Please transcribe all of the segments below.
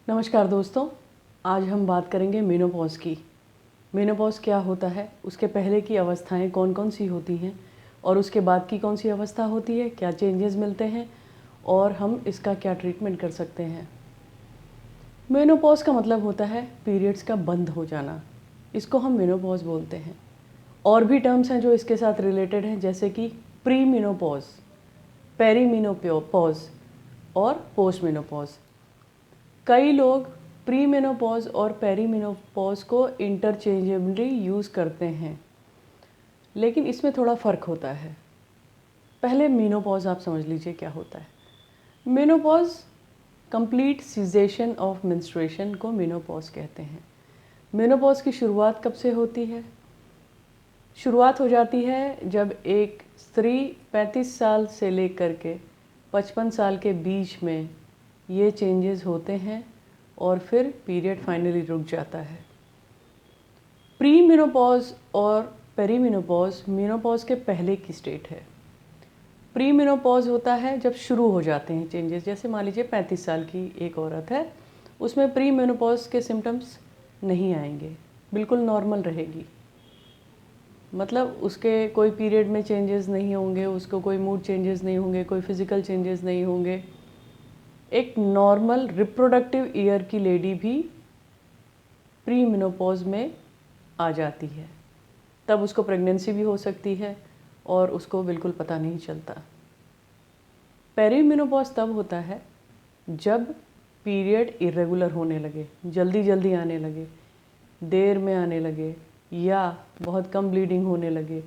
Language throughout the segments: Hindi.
नमस्कार दोस्तों, आज हम बात करेंगे मेनोपॉज़ की। मेनोपॉज़ क्या होता है, उसके पहले की अवस्थाएं कौन कौन सी होती हैं और उसके बाद की कौन सी अवस्था होती है, क्या चेंजेस मिलते हैं और हम इसका क्या ट्रीटमेंट कर सकते हैं। मेनोपॉज़ का मतलब होता है पीरियड्स का बंद हो जाना, इसको हम मेनोपॉज़ बोलते हैं। और भी टर्म्स हैं जो इसके साथ रिलेटेड हैं, जैसे कि प्री मेनोपॉज़, पेरीमेनोपॉज़ और पोस्ट मेनोपॉज़। कई लोग प्री मेनोपॉज़ और पेरी मेनोपॉज़ को इंटरचेंजेबली यूज़ करते हैं, लेकिन इसमें थोड़ा फ़र्क होता है। पहले मेनोपॉज़ आप समझ लीजिए क्या होता है। Menopause complete cessation of menstruation को मेनोपॉज़ कहते हैं। मेनोपॉज़ की शुरुआत कब से होती है? शुरुआत हो जाती है जब एक स्त्री 35 साल से लेकर के 55 साल के बीच में ये चेंजेस होते हैं और फिर पीरियड फाइनली रुक जाता है। प्री मेनोपॉज़ और पेरी मेनोपॉज़ मेनोपॉज़ के पहले की स्टेट है। प्री मेनोपॉज़ होता है जब शुरू हो जाते हैं चेंजेस, जैसे मान लीजिए 35 साल की एक औरत है, उसमें प्री मेनोपॉज़ के सिम्टम्स नहीं आएंगे, बिल्कुल नॉर्मल रहेगी। मतलब उसके कोई पीरियड में चेंजेस नहीं होंगे, उसको कोई मूड चेंजेस नहीं होंगे, कोई फिज़िकल चेंजेस नहीं होंगे। एक नॉर्मल रिप्रोडक्टिव ईयर की लेडी भी प्री मेनोपॉज़ में आ जाती है, तब उसको प्रेगनेंसी भी हो सकती है और उसको बिल्कुल पता नहीं चलता। पेरी मेनोपॉज़ तब होता है जब पीरियड इरेगुलर होने लगे, जल्दी जल्दी आने लगे, देर में आने लगे, या बहुत कम ब्लीडिंग होने लगे,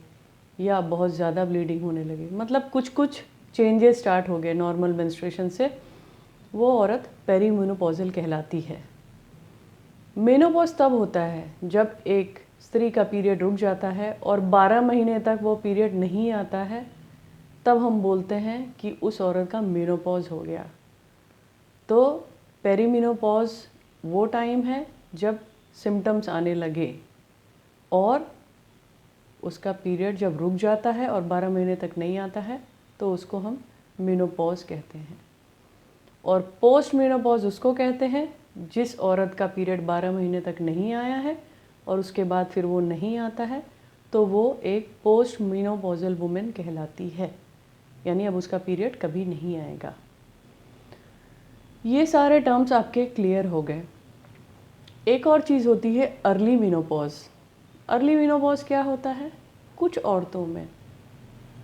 या बहुत ज़्यादा ब्लीडिंग होने लगे। मतलब कुछ कुछ चेंजेस स्टार्ट हो गए नॉर्मल मेंस्ट्रुएशन से, वो औरत पेरी मेनोपॉज़ल कहलाती है। मेनोपॉज़ तब होता है जब एक स्त्री का पीरियड रुक जाता है और 12 महीने तक वो पीरियड नहीं आता है, तब हम बोलते हैं कि उस औरत का मेनोपॉज़ हो गया। तो पेरीमेनोपॉज़ वो टाइम है जब सिम्टम्स आने लगे और उसका पीरियड जब रुक जाता है और 12 महीने तक नहीं आता है, तो उसको हम मेनोपॉज़ कहते हैं। और पोस्ट मेनोपॉज़ उसको कहते हैं जिस औरत का पीरियड 12 महीने तक नहीं आया है और उसके बाद फिर वो नहीं आता है, तो वो एक पोस्ट मेनोपॉज़ल वुमेन कहलाती है, यानी अब उसका पीरियड कभी नहीं आएगा। ये सारे टर्म्स आपके क्लियर हो गए। एक और चीज़ होती है अर्ली मेनोपॉज़। अर्ली मेनोपॉज़ क्या होता है? कुछ औरतों में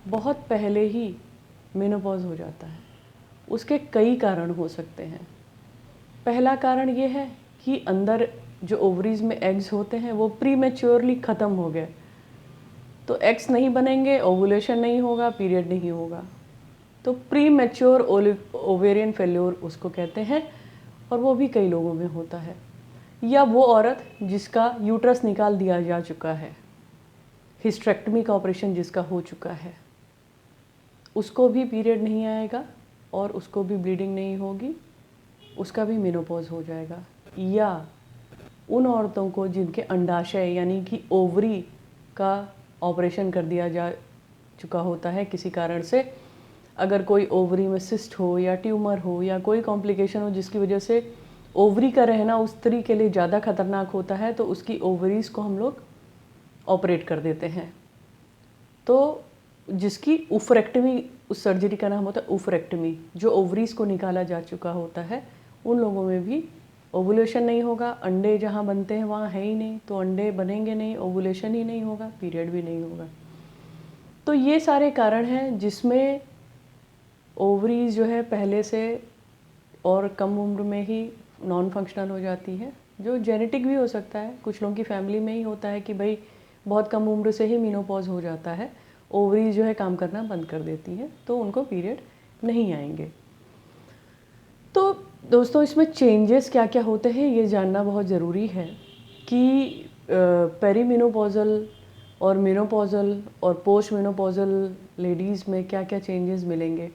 बहुत पहले ही मेनोपॉज़ हो जाता है। उसके कई कारण हो सकते हैं। पहला कारण ये है कि अंदर जो ओवरीज में एग्स होते हैं वो प्रीमेच्योरली ख़त्म हो गए, तो एग्स नहीं बनेंगे, ओवुलेशन नहीं होगा, पीरियड नहीं होगा, तो प्रीमेच्योर ओवेरियन फेल्योर उसको कहते हैं, और वो भी कई लोगों में होता है। या वो औरत जिसका यूट्रस निकाल दिया जा चुका है, हिस्टेरेक्टमी का ऑपरेशन जिसका हो चुका है, उसको भी पीरियड नहीं आएगा और उसको भी ब्लीडिंग नहीं होगी, उसका भी मेनोपॉज़ हो जाएगा। या उन औरतों को जिनके अंडाशय यानी कि ओवरी का ऑपरेशन कर दिया जा चुका होता है किसी कारण से, अगर कोई ओवरी में सिस्ट हो या ट्यूमर हो या कोई कॉम्प्लिकेशन हो जिसकी वजह से ओवरी का रहना उस स्त्री के लिए ज़्यादा खतरनाक होता है, तो उसकी ओवरीज़ को हम लोग ऑपरेट कर देते हैं। तो जिसकी उफरेक्टमी, उस सर्जरी का नाम होता है उफरेक्टमी, जो ओवरीज़ को निकाला जा चुका होता है, उन लोगों में भी ओवुलेशन नहीं होगा। अंडे जहाँ बनते हैं वहाँ है ही नहीं, तो अंडे बनेंगे नहीं, ओवुलेशन ही नहीं होगा, पीरियड भी नहीं होगा। तो ये सारे कारण हैं जिसमें ओवरीज जो है पहले से और कम उम्र में ही नॉन फंक्शनल हो जाती है, जो जेनेटिक भी हो सकता है। कुछ लोगों की फैमिली में ही होता है कि भाई बहुत कम उम्र से ही मेनोपॉज़ हो जाता है, ओवरीज जो है काम करना बंद कर देती हैं, तो उनको पीरियड नहीं आएंगे। तो दोस्तों, इसमें चेंजेस क्या क्या होते हैं ये जानना बहुत ज़रूरी है कि पेरीमेनोपॉज़ल और मेनोपॉज़ल और पोस्ट मेनोपॉज़ल लेडीज़ में क्या क्या चेंजेस मिलेंगे।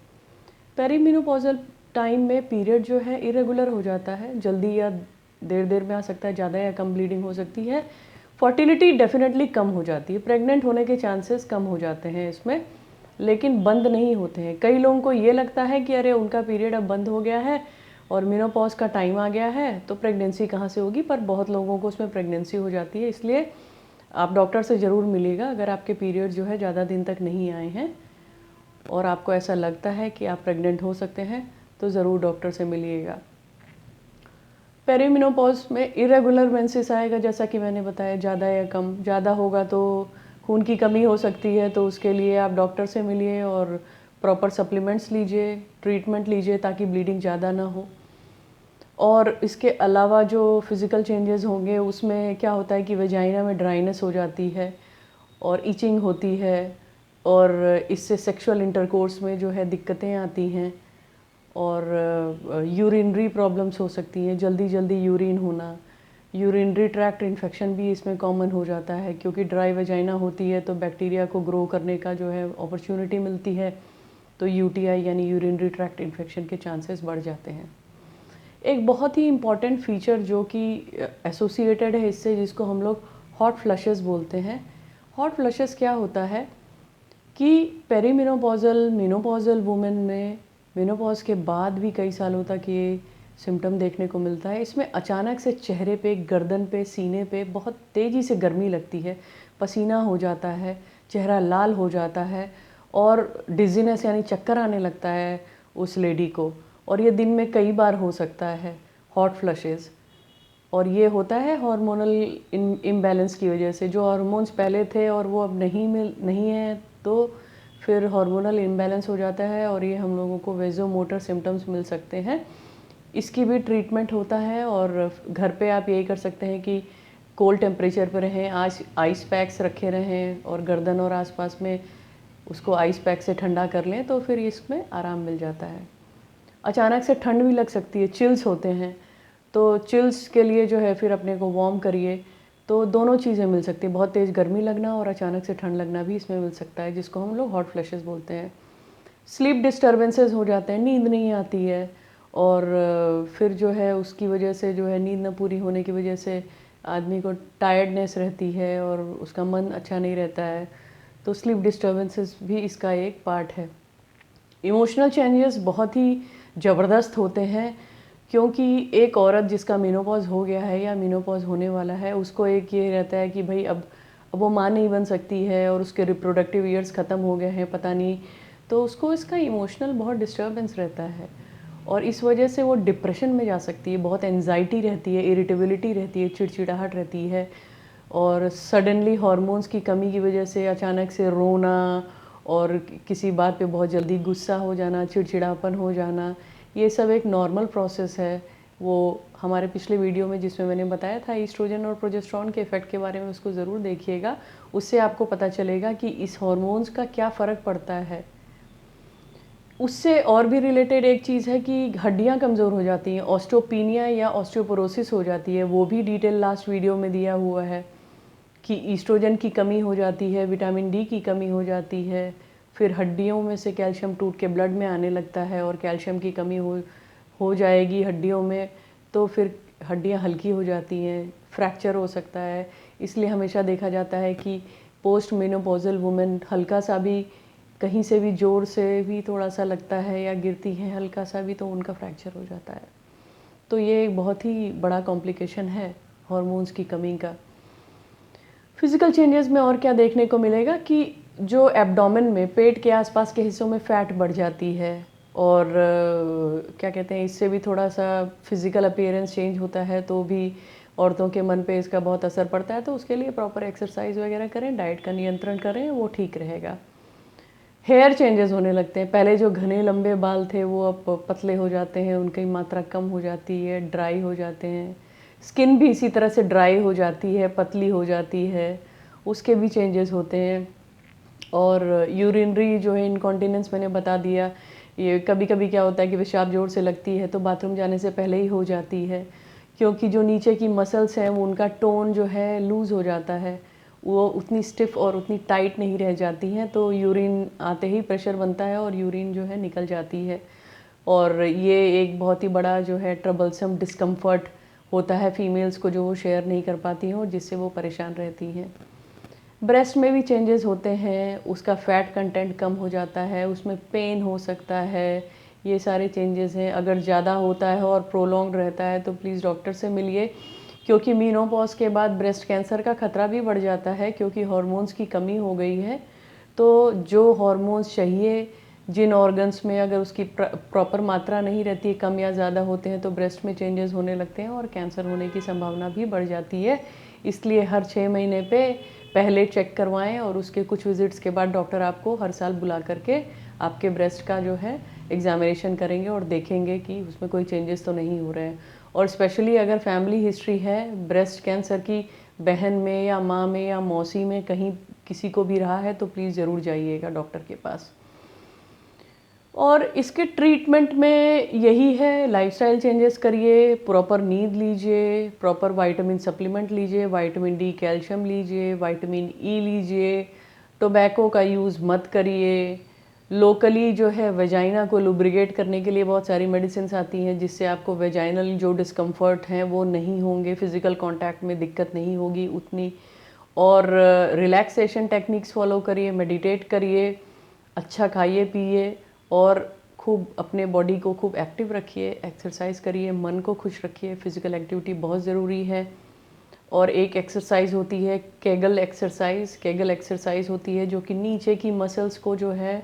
पेरीमेनोपॉज़ल टाइम में पीरियड जो है इरेगुलर हो जाता है, जल्दी या देर में आ सकता है, ज़्यादा या कम ब्लीडिंग हो सकती है। फर्टिलिटी डेफिनेटली कम हो जाती है, प्रेग्नेंट होने के चांसेस कम हो जाते हैं इसमें, लेकिन बंद नहीं होते हैं। कई लोगों को ये लगता है कि अरे उनका पीरियड अब बंद हो गया है, और मेनोपॉज का टाइम आ गया है तो प्रेगनेंसी कहाँ से होगी, पर बहुत लोगों को उसमें प्रेगनेंसी हो जाती है। इसलिए आप डॉक्टर से ज़रूर मिलिएगा अगर आपके पीरियड जो है ज़्यादा दिन तक नहीं आए हैं और आपको ऐसा लगता है कि आप प्रेग्नेंट हो सकते हैं तो ज़रूर डॉक्टर से मिलिएगा। पेरीमेनोपॉज में इरेगुलर मेंसेस आएगा, जैसा कि मैंने बताया, ज़्यादा या कम। ज़्यादा होगा तो खून की कमी हो सकती है, तो उसके लिए आप डॉक्टर से मिलिए और प्रॉपर सप्लीमेंट्स लीजिए, ट्रीटमेंट लीजिए ताकि ब्लीडिंग ज़्यादा ना हो। और इसके अलावा जो फिज़िकल चेंजेस होंगे उसमें क्या होता है कि वजाइना में ड्राइनेस हो जाती है और इचिंग होती है और इससे सेक्सुअल इंटरकोर्स में जो है दिक्कतें आती हैं और यूरिनरी प्रॉब्लम्स हो सकती हैं, जल्दी जल्दी यूरिन होना। यूरिनरी ट्रैक्ट इन्फेक्शन भी इसमें कॉमन हो जाता है, क्योंकि ड्राई वजाइना होती है तो बैक्टीरिया को ग्रो करने का जो है अपॉर्चुनिटी मिलती है, तो यूटीआई यानी यूरिनरी ट्रैक्ट इन्फेक्शन के चांसेस बढ़ जाते हैं। एक बहुत ही इम्पॉर्टेंट फीचर जो कि एसोसिएटेड है इससे, जिसको हम लोग हॉट फ्लशेस बोलते हैं। हॉट फ्लशेस क्या होता है कि पेरीमेनोपॉजल मेनोपॉजल वुमेन में मेनोपॉज के बाद भी कई सालों तक ये सिम्टम देखने को मिलता है। इसमें अचानक से चेहरे पे, गर्दन पे, सीने पे बहुत तेज़ी से गर्मी लगती है, पसीना हो जाता है, चेहरा लाल हो जाता है और डिज़ीनेस यानी चक्कर आने लगता है उस लेडी को। और ये दिन में कई बार हो सकता है हॉट फ्लशेस, और ये होता है हार्मोनल इम्बैलेंस की वजह से। जो हार्मोन्स पहले थे और वो अब नहीं है, तो फिर हार्मोनल इम्बैलेंस हो जाता है और ये हम लोगों को वेजोमोटर सिम्टम्स मिल सकते हैं। इसकी भी ट्रीटमेंट होता है और घर पे आप यही कर सकते हैं कि कोल्ड टेम्परेचर पर रहें, आइस पैक्स रखे रहें और गर्दन और आसपास में उसको आइस पैक से ठंडा कर लें, तो फिर इसमें आराम मिल जाता है। अचानक से ठंड भी लग सकती है, चिल्स होते हैं, तो चिल्स के लिए जो है फिर अपने को वार्म करिए, तो दोनों चीज़ें मिल सकती हैं। बहुत तेज़ गर्मी लगना और अचानक से ठंड लगना भी इसमें मिल सकता है, जिसको हम लोग हॉट फ्लैशेस बोलते हैं। स्लीप डिस्टर्बेंसेस हो जाते हैं, नींद नहीं आती है और फिर जो है उसकी वजह से जो है नींद न पूरी होने की वजह से आदमी को टायर्डनेस रहती है और उसका मन अच्छा नहीं रहता है, तो स्लीप डिस्टर्बेंसेस भी इसका एक पार्ट है। इमोशनल चेंजेस बहुत ही ज़बरदस्त होते हैं, क्योंकि एक औरत जिसका मेनोपॉज हो गया है या मेनोपॉज होने वाला है, उसको एक ये रहता है कि भाई अब वो माँ नहीं बन सकती है और उसके रिप्रोडक्टिव ईयर्स ख़त्म हो गए हैं, पता नहीं, तो उसको इसका इमोशनल बहुत डिस्टर्बेंस रहता है और इस वजह से वो डिप्रेशन में जा सकती है। बहुत एंजाइटी रहती है, इरिटेबिलिटी रहती है, चिड़चिड़ाहट रहती है और सडनली हार्मोन्स की कमी की वजह से अचानक से रोना और किसी बात पे बहुत जल्दी गुस्सा हो जाना, चिड़चिड़ापन हो जाना, ये सब एक नॉर्मल प्रोसेस है। वो हमारे पिछले वीडियो में जिसमें मैंने बताया था ईस्ट्रोजन और प्रोजेस्टेरॉन के इफ़ेक्ट के बारे में, उसको ज़रूर देखिएगा। उससे आपको पता चलेगा कि इस हार्मोन्स का क्या फ़र्क पड़ता है। उससे और भी रिलेटेड एक चीज़ है कि हड्डियाँ कमज़ोर हो जाती हैं, ऑस्टियोपीनिया या ऑस्टियोपोरोसिस हो जाती है। वो भी डिटेल लास्ट वीडियो में दिया हुआ है कि ईस्ट्रोजन की कमी हो जाती है, विटामिन डी की कमी हो जाती है, फिर हड्डियों में से कैल्शियम टूट के ब्लड में आने लगता है और कैल्शियम की कमी हो जाएगी हड्डियों में, तो फिर हड्डियां हल्की हो जाती हैं, फ्रैक्चर हो सकता है। इसलिए हमेशा देखा जाता है कि पोस्ट मेनोपॉजल वुमेन हल्का सा भी, कहीं से भी ज़ोर से भी थोड़ा सा लगता है या गिरती हैं हल्का सा भी, तो उनका फ्रैक्चर हो जाता है। तो ये एक बहुत ही बड़ा कॉम्प्लिकेशन है हार्मोन्स की कमी का। फिज़िकल चेंजेस में और क्या देखने को मिलेगा कि जो एब्डोमेन में, पेट के आसपास के हिस्सों में फ़ैट बढ़ जाती है और क्या कहते हैं, इससे भी थोड़ा सा फिज़िकल अपीयरेंस चेंज होता है, तो भी औरतों के मन पे इसका बहुत असर पड़ता है। तो उसके लिए प्रॉपर एक्सरसाइज वगैरह करें, डाइट का नियंत्रण करें, वो ठीक रहेगा। हेयर चेंजेस होने लगते हैं, पहले जो घने लंबे बाल थे वो अब पतले हो जाते हैं, उनकी मात्रा कम हो जाती है, ड्राई हो जाते हैं। स्किन भी इसी तरह से ड्राई हो जाती है, पतली हो जाती है, उसके भी चेंजेस होते हैं। और यूरिनरी जो है इनकॉन्टिनेंस मैंने बता दिया, ये कभी कभी क्या होता है कि पेशाब जोर से लगती है तो बाथरूम जाने से पहले ही हो जाती है, क्योंकि जो नीचे की मसल्स हैं वो उनका टोन जो है लूज़ हो जाता है, वो उतनी स्टिफ और उतनी टाइट नहीं रह जाती हैं, तो यूरिन आते ही प्रेशर बनता है और यूरिन जो है निकल जाती है। और ये एक बहुत ही बड़ा जो है ट्रबलसम डिस्कम्फर्ट होता है फीमेल्स को, जो वो शेयर नहीं कर पाती हैं और जिससे वो परेशान रहती हैं। ब्रेस्ट में भी चेंजेस होते हैं, उसका फ़ैट कंटेंट कम हो जाता है, उसमें पेन हो सकता है, ये सारे चेंजेस हैं। अगर ज़्यादा होता है और प्रोलॉन्ग रहता है तो प्लीज़ डॉक्टर से मिलिए, क्योंकि मेनोपॉज के बाद ब्रेस्ट कैंसर का खतरा भी बढ़ जाता है, क्योंकि हार्मोन्स की कमी हो गई है। तो जो हार्मोन्स चाहिए जिन ऑर्गन्स में, अगर उसकी प्रॉपर मात्रा नहीं रहती है, कम या ज़्यादा होते हैं, तो ब्रेस्ट में चेंजेस होने लगते हैं और कैंसर होने की संभावना भी बढ़ जाती है। इसलिए हर 6 महीने पे पहले चेक करवाएं और उसके कुछ विजिट्स के बाद डॉक्टर आपको हर साल बुला करके आपके ब्रेस्ट का जो है एग्जामिनेशन करेंगे और देखेंगे कि उसमें कोई चेंजेस तो नहीं हो रहे हैं। और स्पेशली अगर फैमिली हिस्ट्री है ब्रेस्ट कैंसर की, बहन में या माँ में या मौसी में कहीं किसी को भी रहा है, तो प्लीज़ ज़रूर जाइएगा डॉक्टर के पास। और इसके ट्रीटमेंट में यही है, लाइफस्टाइल चेंजेस करिए, प्रॉपर नींद लीजिए, प्रॉपर विटामिन सप्लीमेंट लीजिए, विटामिन डी, कैल्शियम लीजिए, विटामिन ई लीजिए, टोबैको का यूज़ मत करिए। लोकली जो है वेजाइना को लुब्रिकेट करने के लिए बहुत सारी मेडिसिन आती हैं, जिससे आपको वेजाइनल जो डिस्कम्फर्ट हैं वो नहीं होंगे, फिज़िकल कांटेक्ट में दिक्कत नहीं होगी उतनी। और रिलैक्सेशन टेक्निक्स फॉलो करिए, मेडिटेट करिए, अच्छा खाइए पिए और खूब अपने बॉडी को खूब एक्टिव रखिए, एक्सरसाइज करिए, मन को खुश रखिए। फिज़िकल एक्टिविटी बहुत ज़रूरी है। और एक एक्सरसाइज होती है केगल एक्सरसाइज। केगल एक्सरसाइज होती है जो कि नीचे की मसल्स को जो है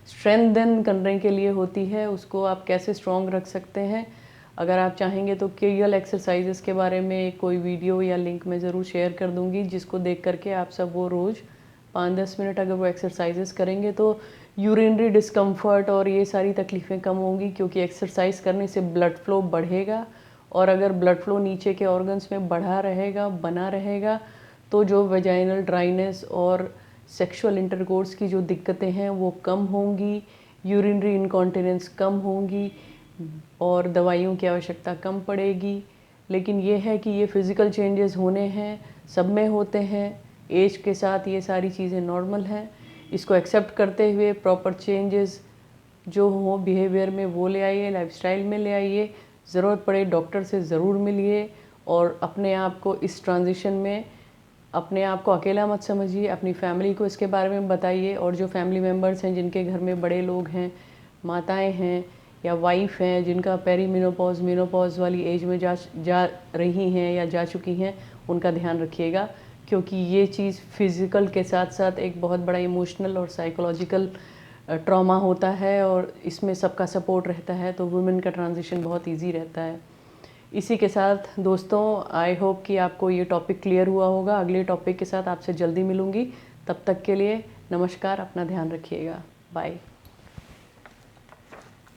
स्ट्रेंथन करने के लिए होती है। उसको आप कैसे स्ट्रॉन्ग रख सकते हैं, अगर आप चाहेंगे तो केगल एक्सरसाइजेस के बारे में कोई वीडियो या लिंक मैं ज़रूर शेयर कर दूंगी, जिसको देख करके आप सब वो रोज़ 5-10 मिनट अगर वो एक्सरसाइजेस करेंगे तो यूरिनरी डिस्कम्फर्ट और ये सारी तकलीफ़ें कम होंगी, क्योंकि एक्सरसाइज करने से ब्लड फ्लो बढ़ेगा। और अगर ब्लड फ्लो नीचे के ऑर्गन्स में बढ़ा रहेगा, बना रहेगा, तो जो वेजाइनल ड्राइनेस और सेक्सुअल इंटरकोर्स की जो दिक्कतें हैं वो कम होंगी, यूरिनरी इनकॉन्टिनेंस कम होंगी और दवाइयों की आवश्यकता कम पड़ेगी। लेकिन ये है कि ये फ़िज़िकल चेंजेस होने हैं, सब में होते हैं, एज के साथ ये सारी चीज़ें नॉर्मल हैं। इसको एक्सेप्ट करते हुए प्रॉपर चेंजेस जो हो बिहेवियर में वो ले आइए, लाइफस्टाइल में ले आइए। ज़रूरत पड़े डॉक्टर से ज़रूर मिलिए और अपने आप को इस ट्रांजिशन में अपने आप को अकेला मत समझिए, अपनी फैमिली को इसके बारे में बताइए। और जो फैमिली मेम्बर्स हैं जिनके घर में बड़े लोग हैं, माताएं हैं या वाइफ हैं, जिनका पेरीमेनोपॉज मेनोपॉज वाली एज में जा रही हैं या जा चुकी हैं, उनका ध्यान रखिएगा, क्योंकि ये चीज़ फिज़िकल के साथ साथ एक बहुत बड़ा इमोशनल और साइकोलॉजिकल ट्रॉमा होता है और इसमें सबका सपोर्ट रहता है, तो वुमेन का ट्रांजिशन बहुत इजी रहता है। इसी के साथ दोस्तों, आई होप कि आपको ये टॉपिक क्लियर हुआ होगा। अगले टॉपिक के साथ आपसे जल्दी मिलूँगी, तब तक के लिए नमस्कार, अपना ध्यान रखिएगा, बाय।